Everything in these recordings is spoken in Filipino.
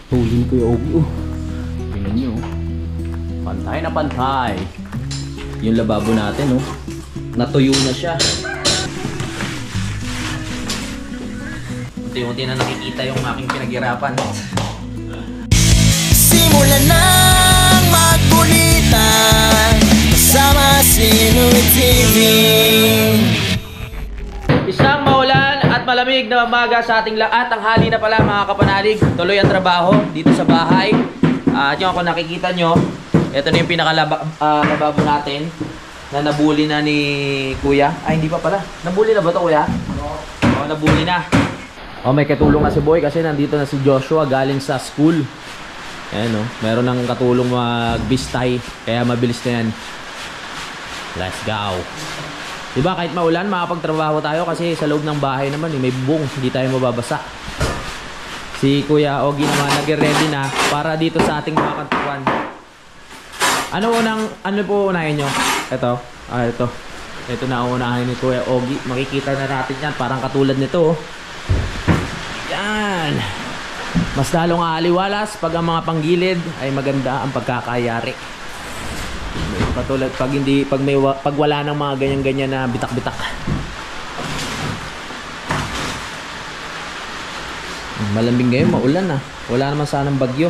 Huli ko yung Ogi, oh. Tingnan nyo, oh. Pantay na pantay. Yung lababo natin, oh. Natuyo na siya. Unti-unti na nakikita yung aking pinaghirapan. Simulan nang magkulitan kasama si Noy TV. Isang maulan at malamig na umaga sa ating lahat. Ang hali na pala mga kapanalig. Tuloy ang trabaho dito sa bahay. At yung ako nakikita nyo, ito na yung pinakalababo natin na nabuli na ni Kuya. Ay, hindi pa pala. Nabuli na ba ito, Kuya? Oo, nabuli na. Oh, may katulong na si Boy kasi nandito na si Joshua galing sa school. Ayan, oh. Meron ng katulong mag-bistay. Kaya mabilis na yan. Let's go. Diba kahit maulan makapagtrabaho tayo kasi sa loob ng bahay naman may bubong, hindi tayo mababasa. Si Kuya Ogi naman nag-ready na para dito sa ating mga kantuan. Ano po unahin nyo? Ito. Ito. Ito na unahin ni Kuya Ogi. Makikita na natin yan. Parang katulad nito, oh. Yan. Mas lalong aaliwalas pag ang mga panggilid ay maganda ang pagkakayari. Patulad pag wala nang mga ganyan-ganyan na bitak-bitak. Malamig ngayon, maulan na. Wala naman sanang bagyo.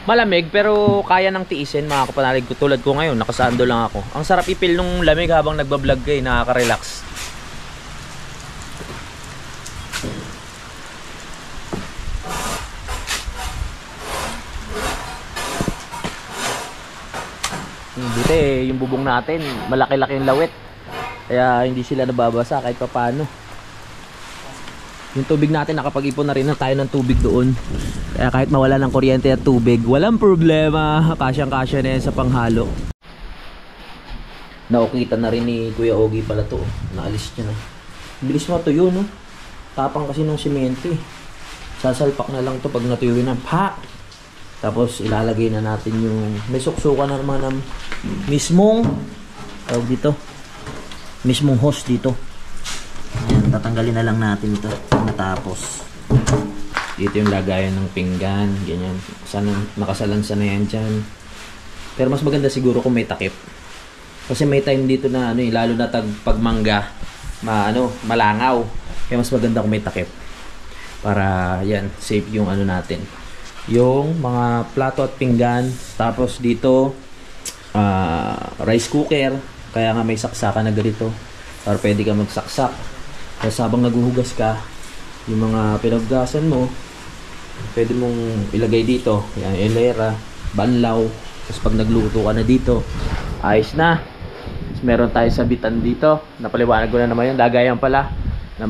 Malamig pero kaya nang tiisin mga kapanalig ko. Tulad ko ngayon, nakasando lang ako. Ang sarap ipil nung lamig habang nagbablog kayo, nakaka-relax. Buti yung bubong natin, malaki-laki yung lawit. Kaya hindi sila nababasa kahit pa paano. Yung tubig natin, nakapag-ipon na rin na tayo ng tubig doon. Kaya kahit mawala ng kuryente at tubig, walang problema. Kasyang-kasya na yan sa panghalo. Naukita na rin ni Kuya Ogi pala to. Naalis niya na. Bilis matuyo, no? Tapang kasi ng simento, eh. Sasalpak na lang to pag natuyo na. Pa! Tapos ilalagay na natin yung... May suksukan na naman ng mismong... Tawag dito. Mismong hose dito. Ayan, tatanggalin na lang natin ito matapos. Dito yung lagayan ng pinggan, ganyan. Sana nakasalansa na yan dyan. Pero mas maganda siguro kung may takip. Kasi may time dito na ano, lalo na pagmangga, malangaw. Kaya mas maganda kung may takip. Para yan, safe yung ano natin. Yung mga plato at pinggan. Tapos dito, rice cooker. Kaya nga may saksakan na ganito. Para pwede ka magsaksak. Tapos habang naguhugas ka, yung mga pinaggasan mo, pwede mong ilagay dito. Yan, elera, banlaw. Tapos pag nagluto ka na dito, ayos na. Tapos meron tayo sabitan dito. Napaliwanag ko na naman yun. Lagayan pala ng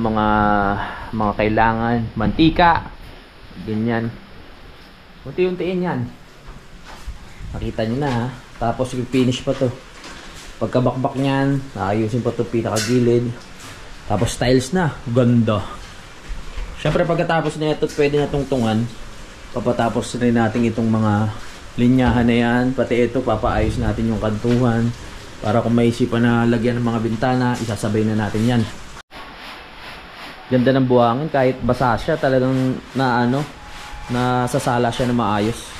mga kailangan. Mantika. Ganyan. Unti-untiin yan. Nakita nyo na, ha. Tapos finish pa to. Pagkabakbak nyan, ayusin pa to pinakagilid. Tapos tiles na. Ganda. Siyempre pagkatapos na ito, pwede na tungtungan. Papatapos rin natin itong mga linyahan na yan. Pati ito, papaayos natin yung kantuhan. Para kung may isipan na lagyan ng mga bintana, isasabay na natin yan. Ganda ng buhangin. Kahit basa siya, talagang nasasala siya na maayos.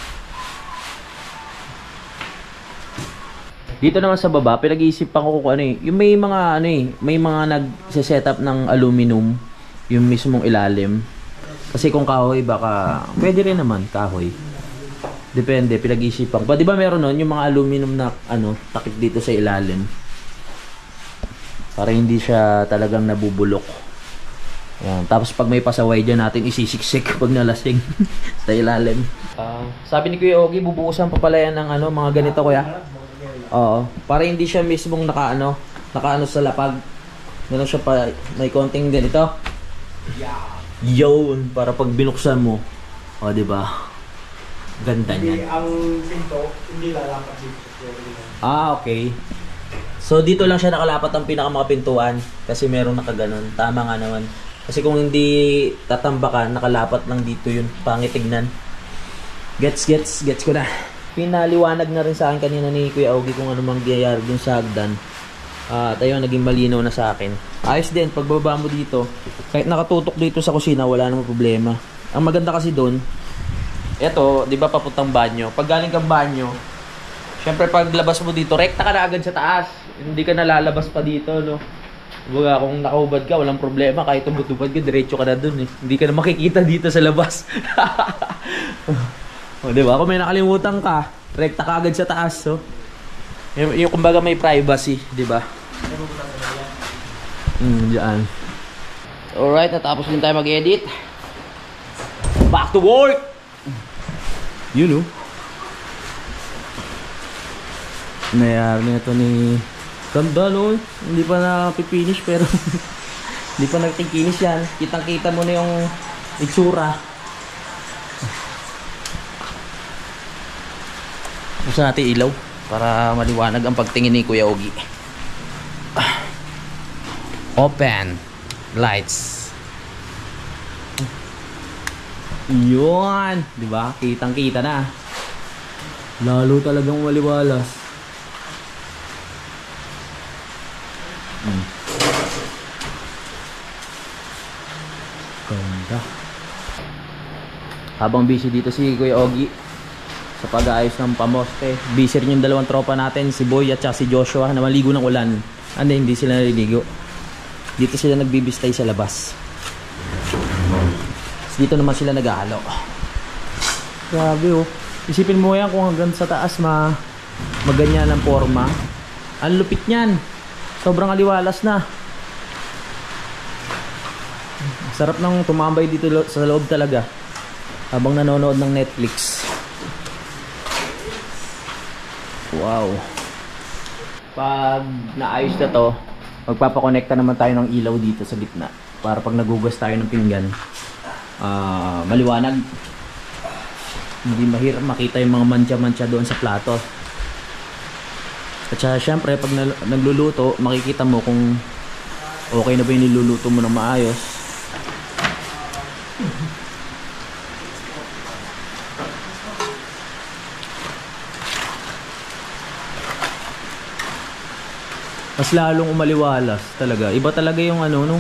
Dito naman sa baba, pinag-iisipan ko kung ano eh. Yung may mga may mga nag-set up ng aluminum, yung mismong ilalim. Kasi kung kahoy, baka pwede rin naman kahoy. Depende, pinag-iisipan ko. Di ba meron nun yung mga aluminum na takip dito sa ilalim? Para hindi siya talagang nabubulok. Yan. Tapos pag may pasaway dyan natin isisiksik pag nalasing sa ilalim. Sabi ni Kuya Ogi, bubuusan pa pala yan ng mga ganito, kuya. Oo, para hindi siya mismong nakaano sa lapag. Meron siya pa, may konting ganito. Yun, para pag binuksan mo, di ba? Ganda niyan. Ang pinto, hindi lalapat dito. Okay. So dito lang siya nakalapat ang pinakamapintuan kasi merong nakaganon. Tama nga naman. Kasi kung hindi tatambakan, nakalapat lang dito yun. Pangit tignan. Gets ko na. Pinaliwanag na rin sa akin kanina ni Kuya Ogie kung ano mang biyayari dun sa hagdan. At ayun, naging malinaw na sa akin. Ayos din, pagbaba mo dito, kahit nakatutok dito sa kusina, wala namang problema. Ang maganda kasi doon, eto, di ba papuntang banyo? Pag galing kang banyo, syempre pag labas mo dito, rekta ka na agad sa taas. Hindi ka nalalabas pa dito, no? Baga, kung nakahubad ka, walang problema. Kahit tubod-tubad ka, diretso ka na doon, eh. Hindi ka na makikita dito sa labas. O, di ba? Kung may nakalimutan ka, rekta ka agad sa taas, so. Yung kumbaga may privacy, di ba? Diyan. Alright, natapos din tayo mag-edit. Back to work! You know. Nayari na ito ni... Ganda, no? Hindi pa na-finish pero... Hindi pa nagkikinis yan. Kitang-kita mo na yung itsura. Gusto natin ilaw para maliwanag ang pagtingin ni Kuya Ogie. Open lights. Yun, di ba? Kitang-kita na. Lalo talagang maliwalas. Ganda. Habang busy dito si Kuya Ogie sa pag-aayos ng pamoste, busy rin yung dalawang tropa natin, si Boy at si Joshua, na maligo ng ulan. Hindi sila naliligo. Dito sila nagbibistay sa labas. Dito naman sila naghahalo. Grabe, oh. Isipin mo yan kung hanggang sa taas maganyan ang forma. Ang lupit niyan. Sobrang aliwalas na. Sarap nang tumambay dito sa loob talaga habang nanonood ng Netflix. Wow. Pag naayos na to, magpapakonekta naman tayo ng ilaw dito sa gitna para pag nagugas tayo ng pinggan, maliwanag. Hindi mahirap makita yung mga mantsa-mantsa doon sa plato. At saka syempre pag nagluluto, makikita mo kung okay na ba yung niluluto mo ng maayos. Mas lalong umaliwalas talaga. Iba talaga yung ano, no?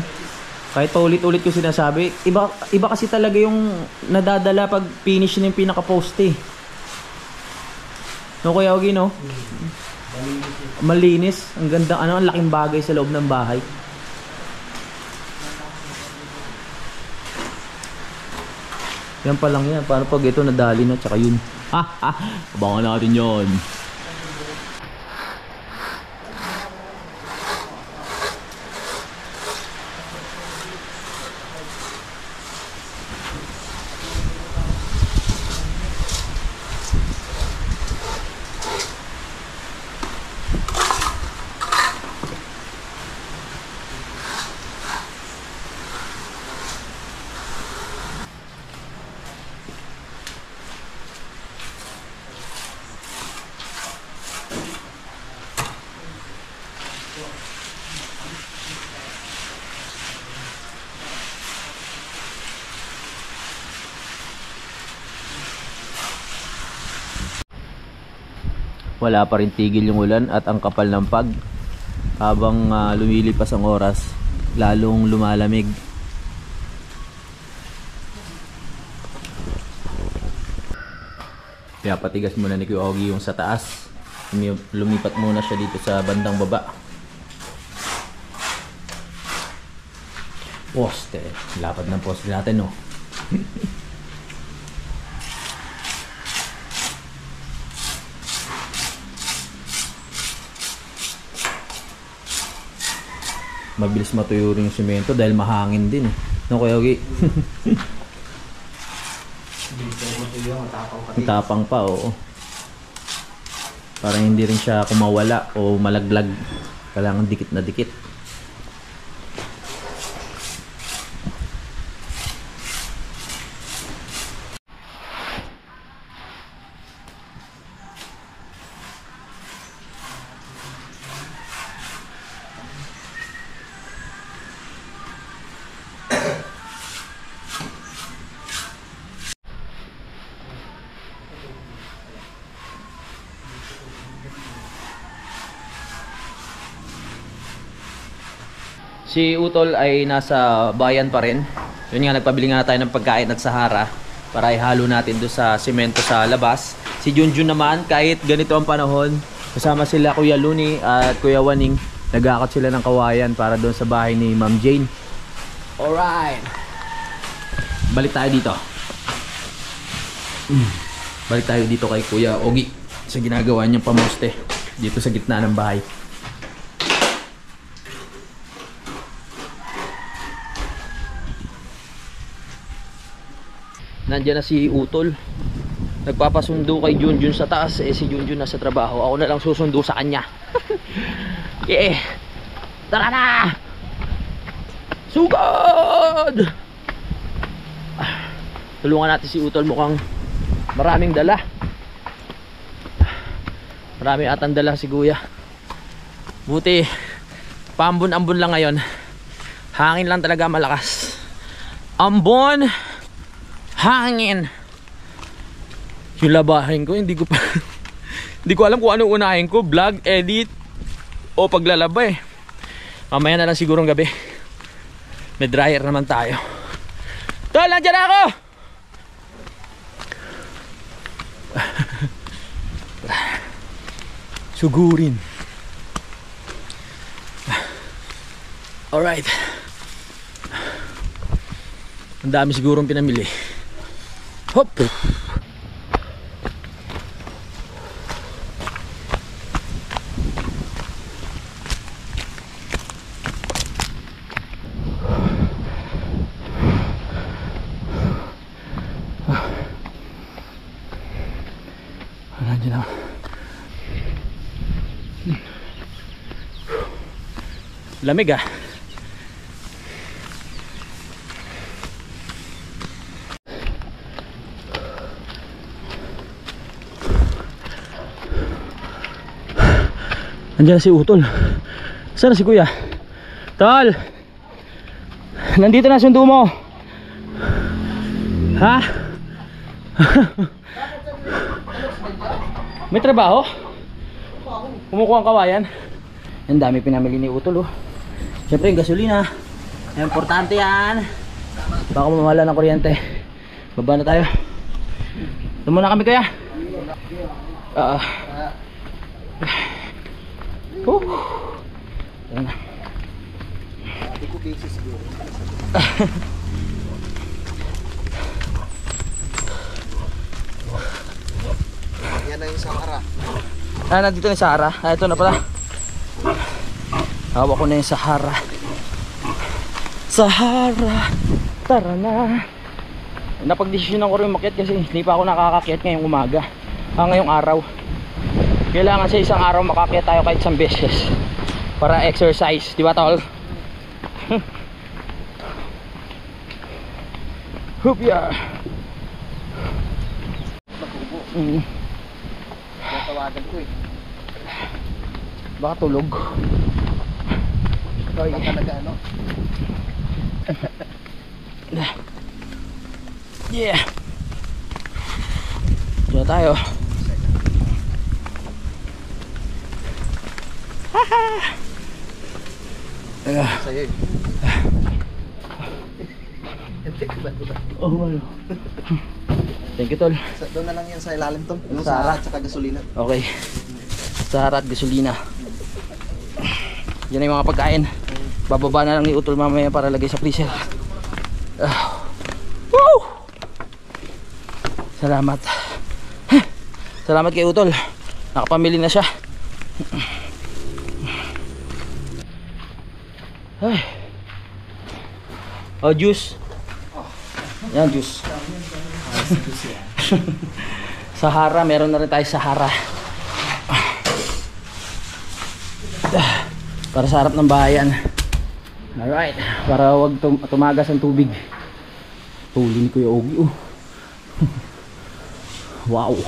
Kahit paulit-ulit ko sinasabi, iba kasi talaga yung nadadala pag finish na yung pinaka-post, eh. No, Kuya Ogie, no? Malinis. Ang ganda, ang laking bagay sa loob ng bahay. Yan pa lang yan. Paano pag ito nadali na, tsaka yun. Abangan natin yun. Wala pa rin tigil yung ulan at ang kapal ng pag. Habang lumilipas ang oras, lalong lumalamig. Kaya patigas muna ni Kuya Ogie yung sa taas. Lumipat muna siya dito sa bandang baba. Poste. Lapad ng poste natin, no? Mabilis matuyo rin yung semento dahil mahangin din, eh. No, Kuya Ogie? Matapang pa, oo. Para hindi rin siya kumawala o malaglag. Kailangan dikit na dikit. Si Utol ay nasa bayan pa rin. Yun nga, nagpabili nga tayo ng pagkain at Sahara para ihalo natin doon sa simento sa labas. Si Junjun naman, kahit ganito ang panahon, kasama sila Kuya Luni at Kuya Waning, nag-aakot sila ng kawayan para doon sa bahay ni Ma'am Jane. Alright, balik tayo dito. Balik tayo dito kay Kuya Ogi sa ginagawa niyang pamoste dito sa gitna ng bahay. Nandiyan na si Utol. Nagpapasundo kay Junjun sa taas. Si Junjun nasa trabaho. Ako na lang susundo sa kanya. Yeah. Tara na! Sugod! Tulungan natin si Utol. Mukhang maraming dala. Marami atang dala si Kuya. Buti paambon-ambon lang ngayon. Hangin lang talaga malakas. Ambon, hangin. Yung labahin ko, hindi ko pa hindi ko alam kung ano unahin ko, vlog, edit o paglalaba eh. Mamaya na lang sigurong gabi. May dryer naman tayo. Tol, nandiyan ako! Sugurin. Alright. Ang dami sigurong pinamili. Hop! Nandiyan ako. Lamig ah. Nandiyan na si Utol. Saan na si Kuya? Tol! Nandito na sundo mo. Ha? May trabaho? Kumukuha ang kawayan. Ang dami pinamili ni Utol oh. Siyempre yung gasolina, importante yan. Baka mamala ng kuryente. Baba na tayo. Ito muna kami Kuya. Ayan na. Hindi ko busy siguro. Yan na yung Sahara. Nandito na yung Sahara. Ito na pala. Hawak ko na yung Sahara. Sahara, tara na. Napagdesisyonan ko rin umakyat kasi hindi pa ako nakakakyat ngayong umaga. Ngayong araw. Kailangan sa isang araw makakyat tayo kahit isang beses para exercise, di ba tol? Hoop ya. Tawagan ko eh. Baka tulog. Baka talaga ano? Yeah. Diyan tayo. Sa'yo eh. Oh, wala. Thank you tol. Doon na lang yan sa ilalim tol. Yung Sahara. Sahara at saka gasolina. Okay. Sahara at gasolina. Yan ay mga pagkain. Bababa na lang ni Utol mamaya para lagay sa freezer. Woo! Salamat. Salamat kay Utol. Nakapamili na siya. Ay. Oh, juice. Yan, juice. Sahara, meron na rin tayo Sahara. Para sa harap ng bahayan. Alright, para wag tumagas ang tubig. Huli ni Kuya Ogi oh. Wow.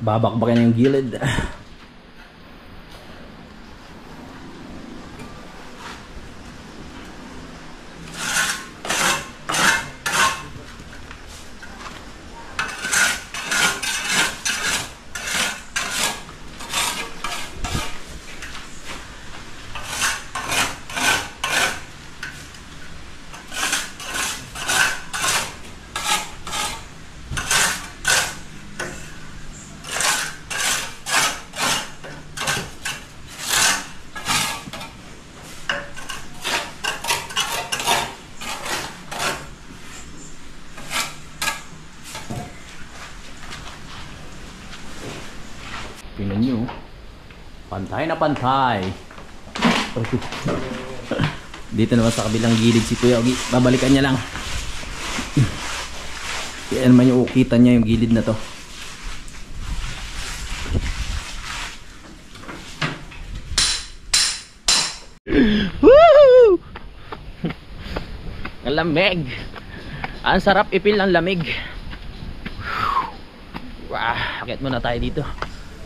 Babakbakin yung gilid. Tingnan nyo. Pantay na pantay. Dito naman sa kabilang gilid si Kuya Ogi. Babalikan niya lang. Yan naman yung ukita niya yung gilid na to. Woohoo! Ang lamig. Ang sarap ipil ng lamig. Wow, akit muna tayo dito.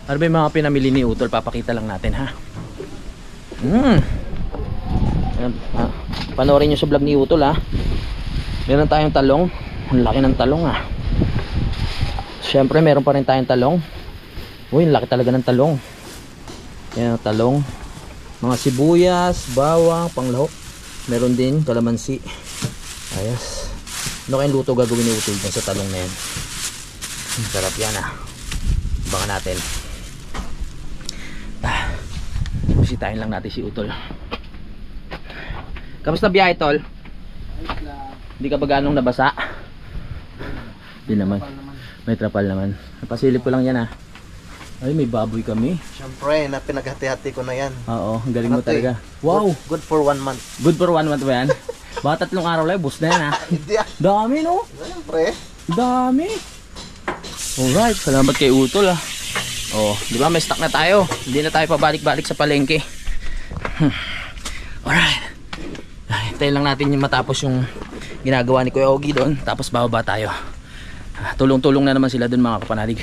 Ano ba yung mga pinamili ni Utol? Papakita lang natin ha. Panoorin nyo sa vlog ni Utol ha. Meron tayong talong. Ang laki ng talong ha. Siyempre meron pa rin tayong talong. Uy, ang laki talaga ng talong. Yan ang talong. Mga sibuyas, bawang, panglahok. Meron din kalamansi. Ayos. Ano kayong luto gagawin ni Utol dyan sa talong na yan? Sarap yan ah. Abangan natin. Bisitahin lang natin si Utol. Kamusta biyahe, Tol? Hindi ka ba ganong nabasa? Hindi naman. May trapal naman. Napasilip ko lang yan ah. Ay, may baboy kami. Siyempre, na pinaghati-hati ko na yan. Oo, ang galing mo talaga. Wow! Good for 1 month. Good for 1 month ba yan? Baka 3 araw lang, bus na yan ah. Hindi ah. Dami no? Siyempre. Dami. Alright, salamat kay Utol ah. Oh, di ba may stock na tayo. Hindi na tayo pabalik-balik sa palengke. Alright. Hintayin lang natin yung matapos yung ginagawa ni Kuya Ogi doon. Tapos bababa tayo. Tulong-tulong na naman sila doon mga kapanalig.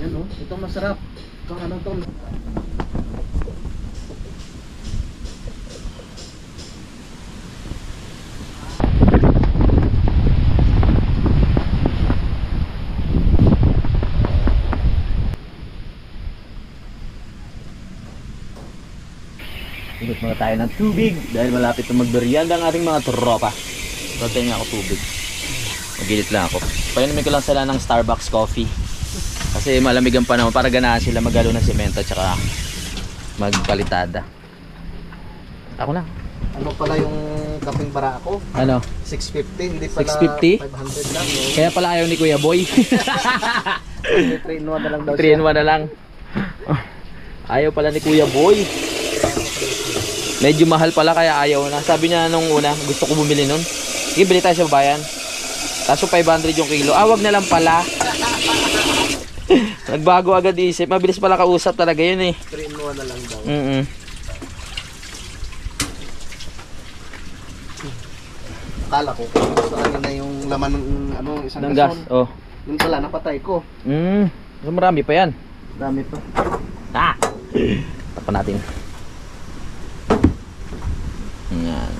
Yan oh, itong masarap. Itong ano to. Ingot muna tayo ng tubig dahil malapit na magmerienda ang ating mga tropa. Pagkain nga ako tubig. Magilit lang ako. Painumin ko lang sila ng Starbucks coffee. Kasi malamig ang panahon para ganahan sila magalo ng semento at saka magpalitada. Ako lang. Ano pala yung kaping bara ko? Ano? 650, hindi pala 650? 500 lang. No? Kaya pala ayaw ni Kuya Boy. 3 in 1 na lang daw 3 in 1 na lang. Ayaw pala ni Kuya Boy. Medyo mahal pala kaya ayaw na. Sabi niya nung una, gusto ko bumili nun. Sige, bili tayo sa bayan. Kaso 500 yung kilo. Wag na lang pala. Nagbago agad isip. Mabilis pala kausap talaga yun eh. 3 in 1 na lang daw. Akala ko gusto kanina yung laman ng ano, isang ng gas. Oh. Yung pala, napatay ko. So marami pa yan. Dami pa. Tapan natin. Yan.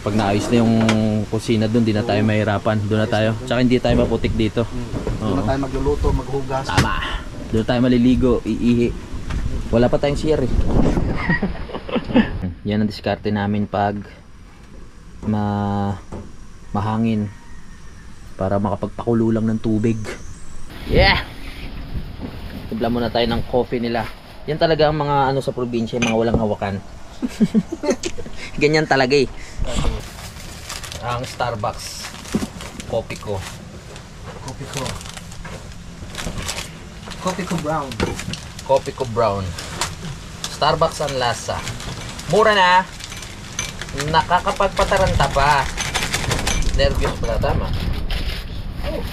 Pag naayos na yung kusina doon, di na tayo mahirapan. Doon na tayo. Tsaka hindi tayo maputik dito. Doon na tayo magluluto, maghugas. Tama. Doon tayo maliligo, iihi. Wala pa tayong CR eh. Yan ang diskarte namin pag mahangin para makapagpakulo lang ng tubig. Yeah! Tibla muna tayo ng coffee nila. Yan talaga ang mga ano sa probinsya, mga walang hawakan. Ganyan talaga eh. Ang Starbucks coffee ko. Coffee ko brown. Coffee ko brown. Starbucks ang lasa. Mura na. Nakakapagpataranta pa. Nervyos pala, tama. Oh.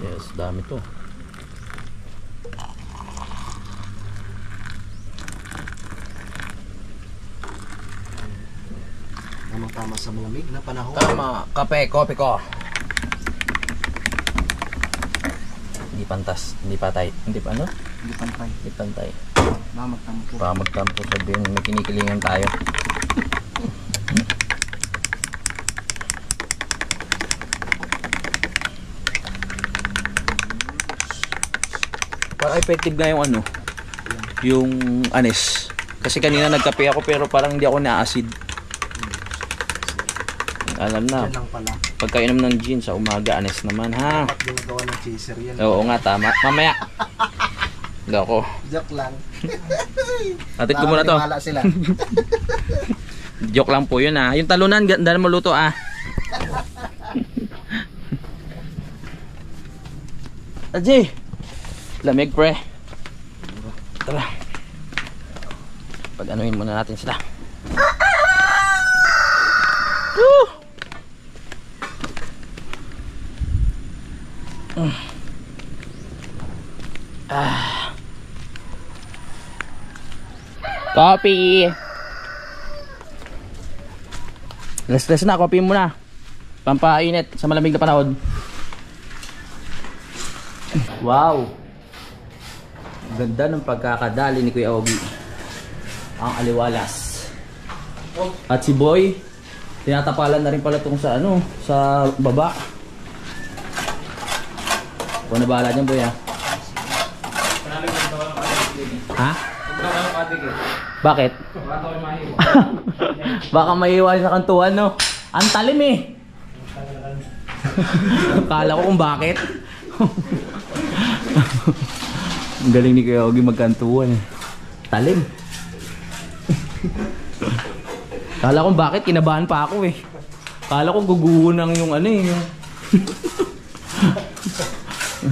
Yes, dami to. Tama sa malamig na panahon. Tama, kape, kopi ko. Hindi pantas, hindi patay, hindi pa ano? Hindi pantay. Hindi pantay. Magtampo. Baka magtampo, sabihin may kinikilingan tayo. Parang effective nga yung ano, yung anis. Kasi kanina nagkape ako pero parang hindi ako na-acid. Alam na. Yan lang pala. Pagkainom ng gin sa umaga, anes naman ha. Dapat ginagawa ng chaser yan. Oo nga, tama. Mamaya. Loko. Joke lang. Atid ko muna to. Wala sila. Joke lang po yun ha. Yung talunan, ganda na maluto ah. Ajay! Lamig pre. Tara. Pag-anuin muna natin sila. Woo! Coffee! Stress na, coffee muna. Pampainit sa malamig na panahon. Wow! Ganda ng pagkakadali ni Kuya Ogie. Ang aliwalas. At si Boy, tinatapalan na rin pala itong sa ano, sa baba. Kung na bahala dyan, Boy ha. Ha? Bakit? Baka maiiwan sa kantuan, no? Ang talim eh. Kala ko kung bakit. Ang galing ni Kuya Ogie magkantuan eh. Talim. Kala ko bakit, kinabahan pa ako eh. Kala ko guguhunang yung ano eh.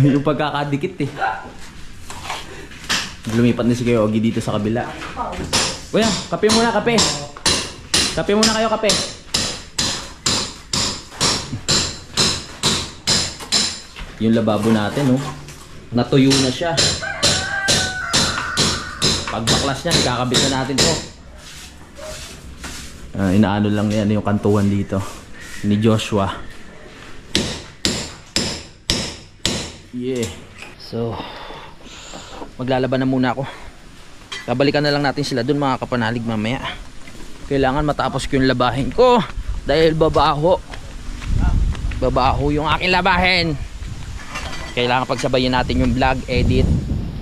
Yung pagkakadikit eh. Lumipat na si Kuya Ogie dito sa kabila. Kuya, kape muna, kape. Kape muna kayo, kape. Yung lababo natin, oh. Natuyo na siya. Pagbaklas niya, ikakabit na natin to. Inaano lang yan yung kantuan dito ni Joshua. Yeah. So, maglalaban na muna ako. Babalikan na lang natin sila dun mga kapanalig mamaya. Kailangan matapos ko yung labahin ko dahil babaho. Babaho yung aking labahin. Kailangan pagsabayin natin yung vlog, edit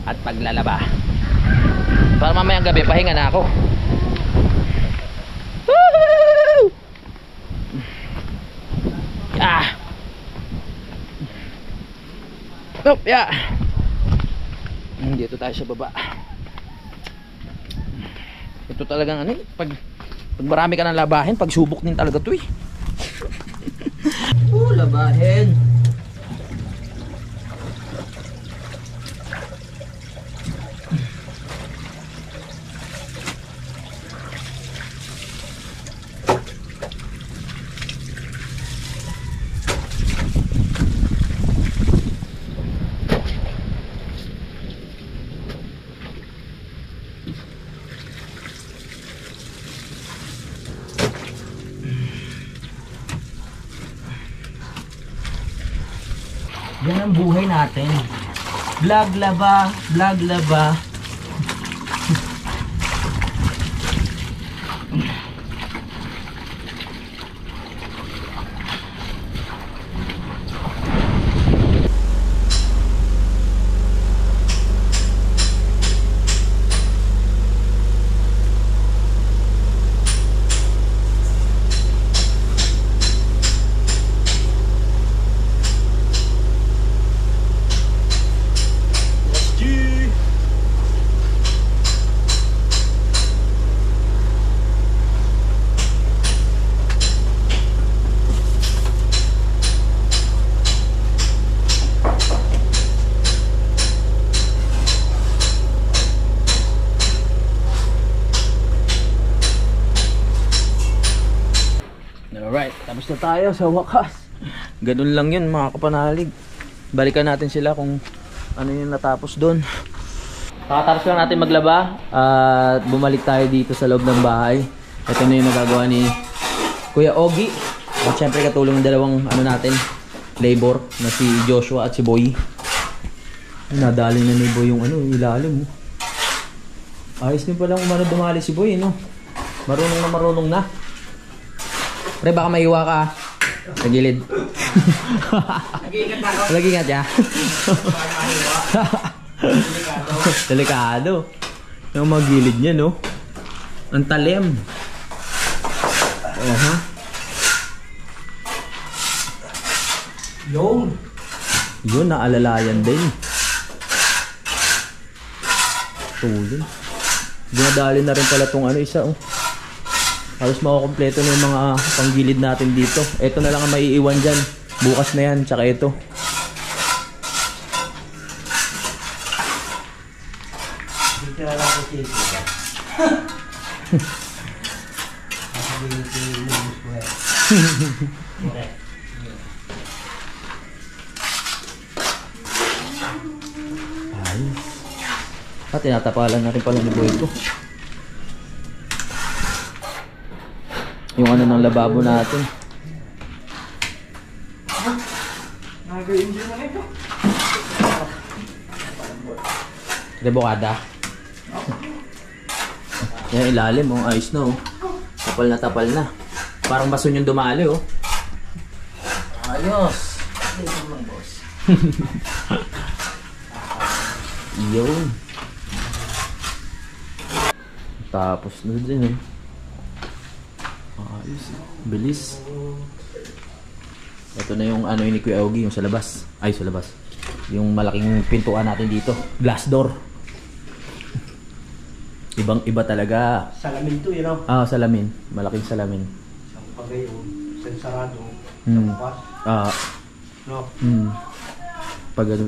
at paglalaba. Para mamayang gabi pahinga na ako. Woohoo! Ah. Oh, yeah. Dito tayo sa baba. Ito talagang ano, pag marami ka ng labahin, pagsubok din talaga 'to eh. Labahin. Yan ang buhay natin. Vlog laba, vlog laba. Alright, tapos na tayo sa wakas. Ganun lang yun mga kapanalig. Balikan natin sila kung ano yung natapos doon. Pakatapos lang natin maglaba at bumalik tayo dito sa loob ng bahay. Ito na yung nagagawa ni Kuya Ogie. At syempre katulong ng dalawang ano natin, labor na si Joshua at si Boy. Nadali na ni Boy yung ano, ilalim. Ayos din palang umano dumali si Boy, no? Marunong na. Pre, baka maiwa ka sa gilid. Nag-iingat ako. Nag-iingat ya. Delikado. Yung mga gilid niya, no? Ang talim. Yun, naalalayan din. Tulin. Dinadali na rin pala tong ano isa oh. Halos makukompleto na yung mga panggilid natin dito. Ito na lang ang maiiwan dyan. Bukas na yan, tsaka ito. Ayos. At tinatapalan na rin pala ni Boy ko. Yung ano ng lababo natin. Rebokada. Yan ilalim oh, ayos na oh. Tapal na tapal na. Parang baso yung dumali oh. Ayos. Yun. Tapos na din eh. Ayos. Bilis. Ito na yung ano ni Kuya Ogie, yung sa labas. Ay, sa labas. Yung malaking pintuan natin dito. Glass door. Ibang iba talaga. Salamin to, you know? Ah, salamin. Malaking salamin. Isang pagayon, isang sarado, Hmm. bukas, Ah. no? Pag ano.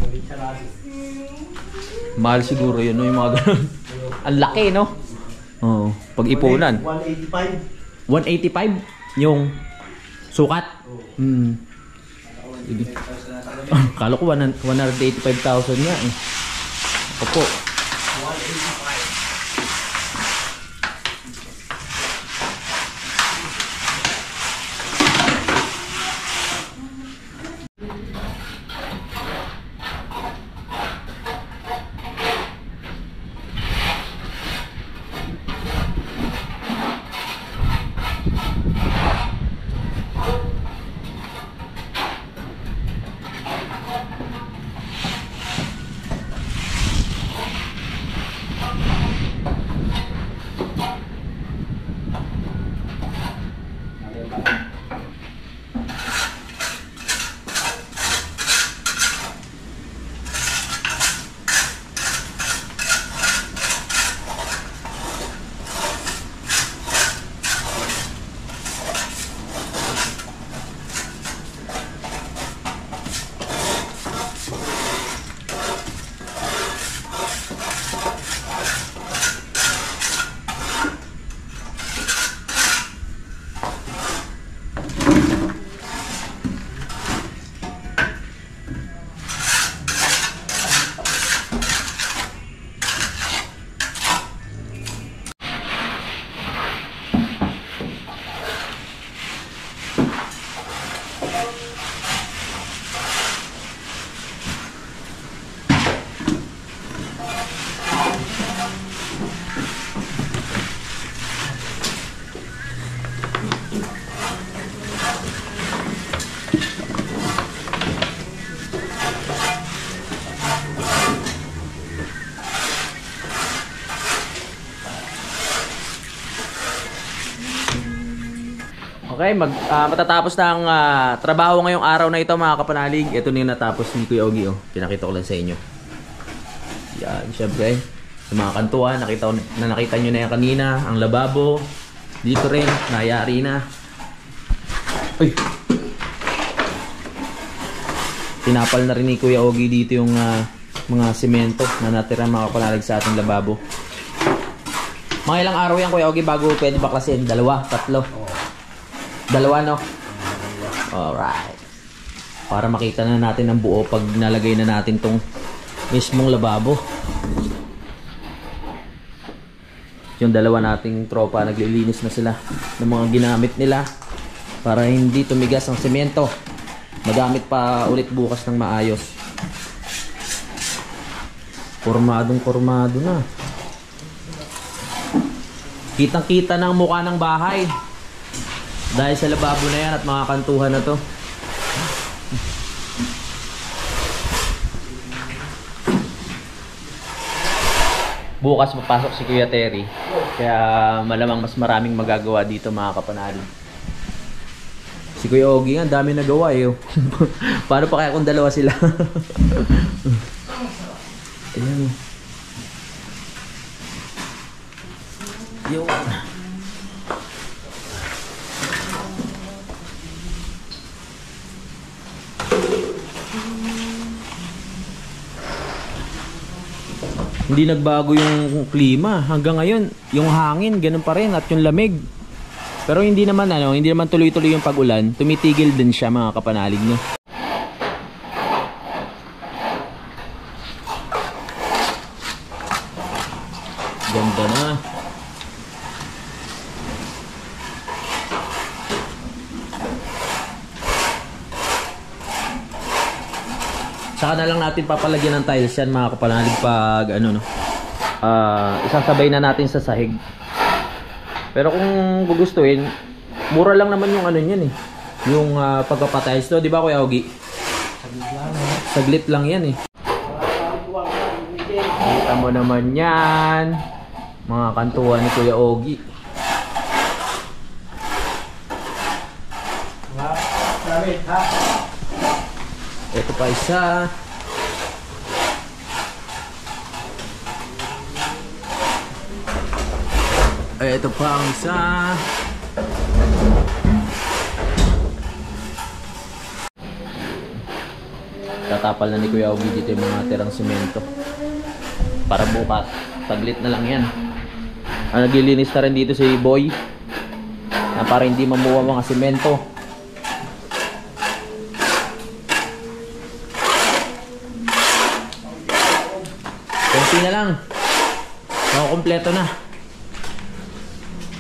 Ulit sarado. Mahal siguro yun, no? Yung mga ganun. Ang laki, no? Oo. Pag ipunan. 185. 185 yung sukat. Sige. Kala ko 185,000 nga eh. Opo. 185. Okay, matatapos na ang trabaho ngayong araw na ito mga kapanalig. Ito na yung natapos ni Kuya Ogie. Oh. Pinakita ko lang sa inyo. Yan, syempre. Sa mga kantuan, nakita nyo na yan kanina. Ang lababo. Dito rin, nayari na. Uy! Tinapal na rin ni Kuya Ogie dito yung mga simento na natira mga kapanalig sa ating lababo. Mga ilang araw yan Kuya Ogie bago pwede baklasin? 2, 3? 2 no? Alright. Para makita na natin ang buo pag nalagay na natin tong mismong lababo. Yung 2 nating tropa naglilinis na sila ng mga ginamit nila para hindi tumigas ang semento. Magamit pa ulit bukas ng maayos. Pormadong-pormado na. Kitang-kita na ang mukha ng bahay. Dahil sa lababo na yan at mga kantuhan na to. Bukas papasok si Kuya Terry. Kaya malamang mas maraming magagawa dito mga kapanalig. Si Kuya Ogie nga, dami nagawa eh. Paano pa kaya kung dalawa sila? Ayan. Yo. Hindi nagbago yung klima hanggang ngayon. Yung hangin ganun pa rin at yung lamig. Pero hindi naman hindi naman tuloy-tuloy yung pag-ulan. Tumitigil din siya mga kapanalig nyo. Ganda na. Saka na lang natin papalagyan ng tiles yan mga kapanalig pag isasabay na natin sa sahig. Pero kung gugustuhin, mura lang naman yung niyan eh. Yung pagpapatiles to, di ba Kuya Ogie? Saglit lang yan eh. Kita mo naman yan. Mga kantuan ni Kuya Ogie. Ito pa isa. Ito pa ang isa. Tatapal na ni Kuya Ogie dito yung mga tirang simento. Para bukas. Taglit na lang yan. Naglilinis na rin dito si Boy. Para hindi mamuha mga simento. Konti na lang. Kompleto na.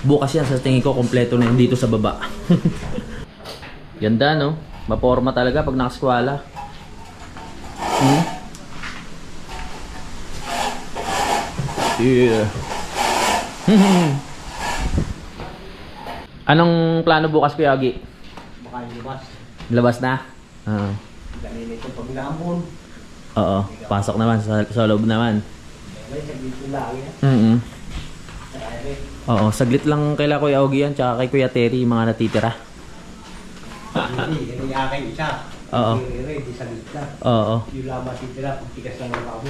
Bukas yan sa tingin ko kompleto na yun dito sa baba. Ganda no? Maporma talaga pag nakaskwala. Yeah. Anong plano bukas Kuya Ogie? Baka lumabas. Labas na? Ganito itong paglamon. Oo, pasok naman sa loob naman. May saglit lang yan. Oo, saglit lang kaila Kuya Ogie yan, tsaka kay Kuya Terry yung mga natitira. Hindi, ganun yung aking isa. Oo. Ready sa gitna. Oo. Yung lamang titira, kung tigas na ng kabo.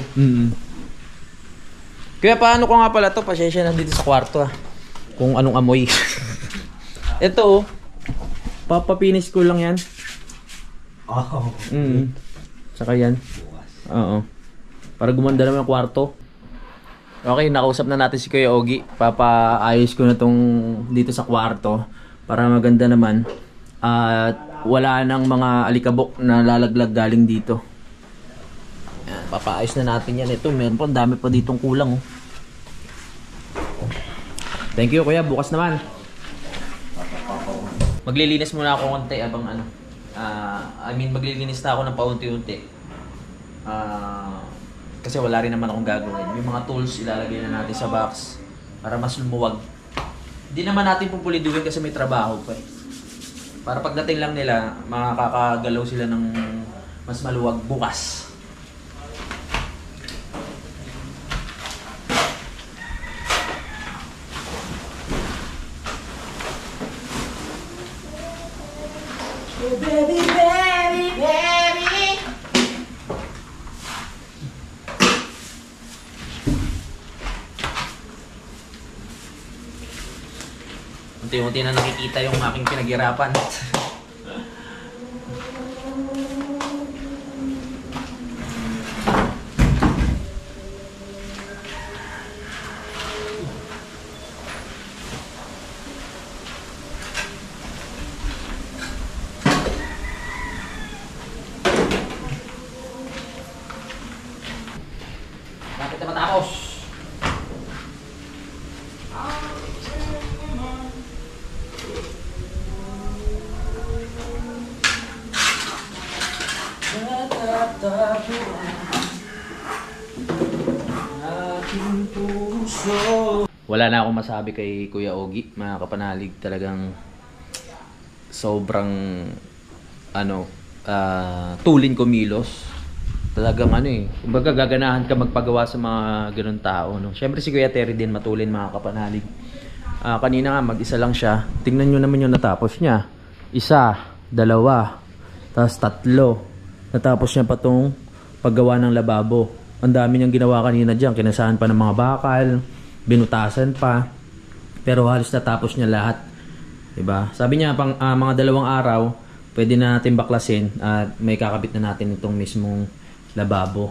Kuya, paano ko nga pala to? Pasensya na dito sa kwarto kung anong amoy. Ito papapinis ko lang yan. Oo. Saka yan. Oo. Para gumanda naman ang kwarto. Okay, nakausap na natin si Kuya Ogie. Papaayos ko na tong dito sa kwarto para maganda naman. At wala nang mga alikabok na lalaglag galing dito. Yan, papaayos na natin yan. Ito, meron pa, dami pa ditong kulang. Thank you Kuya, bukas naman. Maglilinis muna ako konti abang maglilinis na ako ng paunti-unti. Kasi wala rin naman akong gagawin. Yung mga tools ilalagay na natin sa box para mas lumuwag. Hindi naman natin pupuliduin kasi may trabaho pa eh. Para pagdating lang nila, makakagalaw sila ng mas maluwag bukas. Oh baby, baby, baby. Unti-unti na nakikita yung aking pinaghirapan. Bakit na matapos? Wala na akong masabi kay Kuya Ogie, mga kapanalig. Talagang sobrang tulin kumilos. Talagang kumbaga gaganahan ka magpagawa sa mga ganun tao, no? Syempre si Kuya Terry din matulin, mga kapanalig. Kanina nga mag-isa lang siya. Tingnan nyo naman yung natapos niya. Isa, dalawa, tapos tatlo. Natapos niya pa tong paggawa ng lababo. Ang dami niyang ginawa kanina dyan. Kinasahan pa ng mga bakal, binutasan pa. Pero halos natapos niya lahat. Diba? Sabi niya, mga 2 araw, pwede na natin baklasin at may kakabit na natin itong mismong lababo.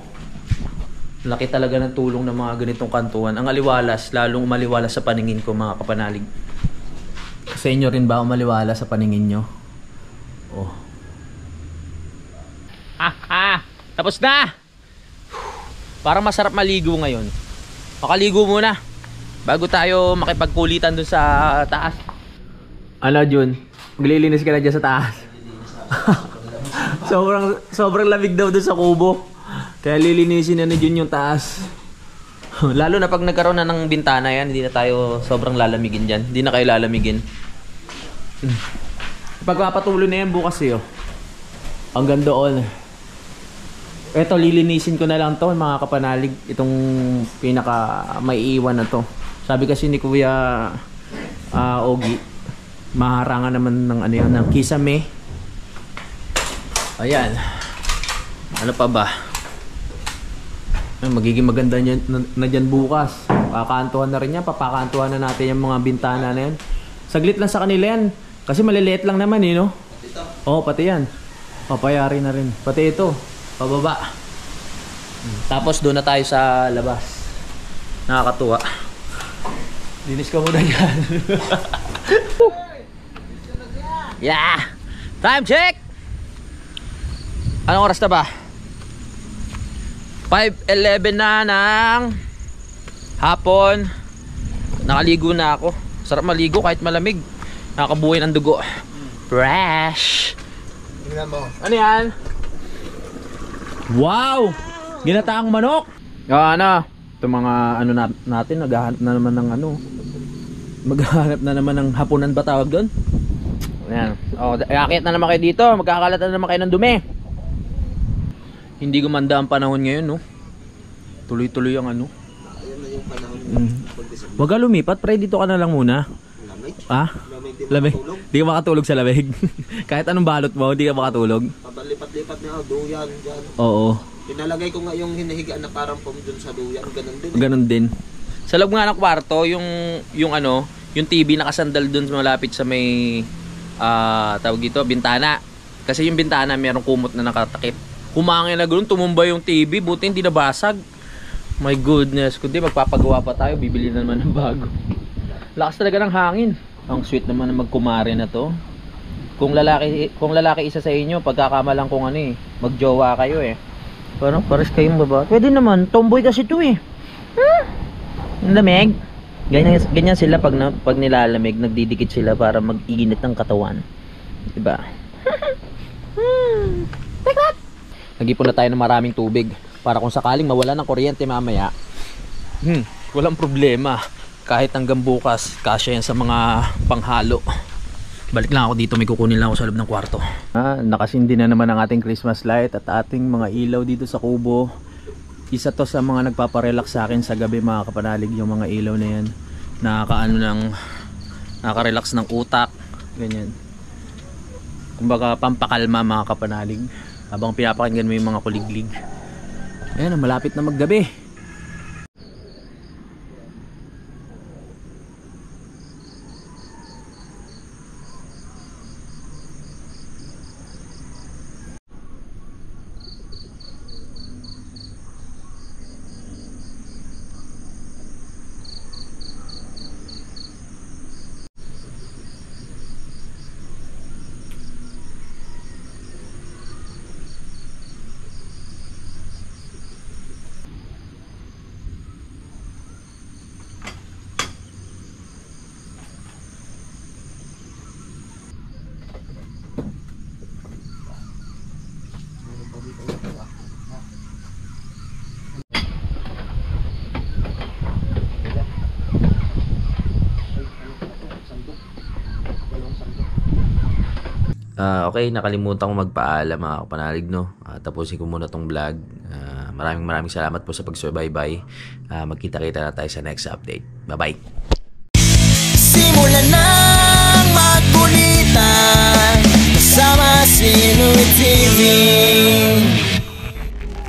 Laki talaga ng tulong ng mga ganitong kantuan. Ang aliwalas, lalong umaliwalas sa paningin ko, mga kapanalig. Sa inyo rin ba umaliwalas sa paningin nyo? Oh. Tapos na! Parang masarap maligo ngayon. Makaligo muna bago tayo makipagkulitan dun sa taas. Ano, Jun? Maglilinis ka na dyan sa taas? sobrang lamig daw dun sa kubo. Kaya lilinisin na ni Jun yung taas. Lalo na pag nagkaroon na ng bintana yan, hindi na tayo sobrang lalamigin dyan. Hindi na kayo lalamigin. Pagpapatuloy na yan bukas eh. Hanggang doon. Eto, lilinisin ko na lang to mga kapanalig. Itong pinaka maiiwan na to. Sabi kasi ni Kuya Ogie, maharangan naman ng ano yun, ng kisame. Ayan. Ano pa ba? Magiging maganda na dyan bukas. Kakantuhan na rin yan. Papakantuhan na natin yung mga bintana na yan. Saglit lang sa kanila yan. Kasi maliliit lang naman eh, no? Oo, pati yan. Papayari na rin. Pati ito. Pababa. Tapos doon na tayo sa labas. Nakakatuwa. Linis ka muna dyan. Yeah! Time check! Anong oras na ba? 5:11 na ng hapon. Nakaligo na ako. Sarap maligo kahit malamig. Nakakabuhay ng dugo. Fresh. Tingnan mo. Ano yan? Wow! Ginataang manok. Ano? Ito mga ano natin, naghahanap na naman ng ano. Maghahanap na naman ng hapunan ba tawag doon? Ayan. O, akit na naman kayo dito. Magkakalat na naman kayo ng dumi. Hindi gumanda ang panahon ngayon, no? Tuloy-tuloy ang ano. Ayun na yung panahon. Huwag ka lumipat, pre. Dito ka na lang muna. Lamig. Ah? Lamig. Di ka makatulog sa lamig. Kahit anong balot mo, di ka makatulog. Pabalipat-lipat niya, duyan dyan. Oo. Pinalagay ko nga yung hinihigaan na parang pom dun sa duyan. Ganun din. Ganon din. Sa loob nga ng kwarto, yung ano, yung TV nakasandal dun malapit sa may tawag dito, bintana. Kasi yung bintana merong kumot na nakatakip. Kumangin na ganoon, tumumba yung TV, buti hindi nabasag. My goodness, kundi magpapagawa pa tayo, bibili na naman ng bago. Lakas talaga ng hangin. Ang sweet naman ng magkumare na to. Kung lalaki isa sa inyo, pagkakamalang kung ano eh, magjowa kayo eh. Parang pares kayong babae. Pwede naman, tomboy kasi to eh. Ang lamig. Ganyan sila pag nilalamig, nagdidikit sila para mag-init ng katawan. Diba? Nag-ipon na tayo ng maraming tubig para kung sakaling mawala ng kuryente mamaya, walang problema. Kahit hanggang bukas, kasya yan sa mga panghalo. Balik lang ako dito, may kukunin lang ako sa loob ng kwarto. Nakasindi na naman ang ating Christmas light at ating mga ilaw dito sa kubo. Isa to sa mga nagpaparelax sa akin sa gabi, mga kapanalig, yung mga ilaw na yan. Nakaka-relax ng utak, ganyan. Kumbaga pampakalma, mga kapanalig, habang pinapakinggan mo yung mga kuliglig. Ayan, malapit na maggabi. Okay, nakalimutan ko magpaalam, mga kapanalig, no? Tapusin ko muna tong vlog. Maraming salamat po sa pagsubaybay. Magkita-kita na tayo sa next update. Bye-bye! Simulan ng magkulitan. Sama si Louie TV.